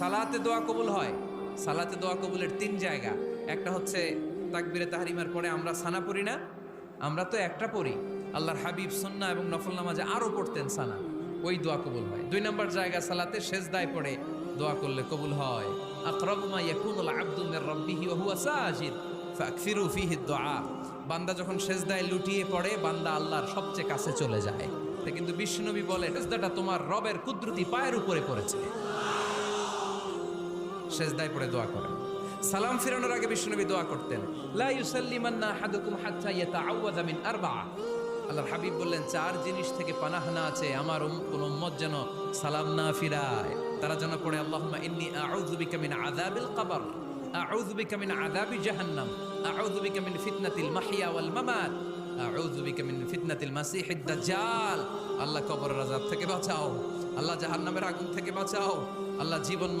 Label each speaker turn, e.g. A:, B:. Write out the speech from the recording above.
A: সালাতে দোয়া কবুল হয়। সালাতে দোয়া কবুলের তিন জায়গা। একটা হচ্ছে তাকবীরে তাহরিমার পরে আমরা সানা পড়ি না, আমরা তো একটা পড়ি। আল্লাহর হাবিব সুন্নাহ এবং নফল নামাজে আরো পড়তেন সানা, ওই দোয়া কবুল হয়। দুই নম্বর জায়গা সালাতে সেজদায় পড়ে দোয়া করলে কবুল হয়। আকরাবু মা ইয়াকুনুল আবদু মির রাব্বিহি ওয়া হুয়া সাজিদ ফাকসিরু ফিহি দুআ। বান্দা যখন সেজদায় লুটিয়ে পড়ে বান্দা আল্লাহর সবচেয়ে কাছে চলে যায়। তা কিন্তু বিশ্বনবী বলে সেজদাটা তোমার রবের কুদরতি পায়ের উপরে পড়েছে। সেজদায় পড়ে দোয়া করেন। সালাম ফিরানোর আগে বিশ্বনবী দোয়া করতেন, লা ইউসাল্লিমান্না আহাদুকুম হাত্তা ইয়াতাআওয়াযা মিন আরবা'a। আল্লাহর হাবিব বললেন, চার জিনিস থেকে পানাহানা আছে আমার কোন উম্মত যেন সালাম না ফিরায়। তারা যেন পড়ে, আল্লাহুম্মা ইন্নী আউযু বিকা মিন আযাবিল কবর, আউযু বিকা মিন আযাবি জাহান্নাম, আউযু বিকা মিন ফিতনাতিল মাহইয়া ওয়াল মামাত, আউযু বিকা মিন ফিতনাতিল মাসিহিদ দাজ্জাল। আল্লাহ কবরের আযাব থেকে বাঁচাও, আল্লাহ জাহান্নামের আগুন থেকে বাঁচাও, আল্লাহ জীবন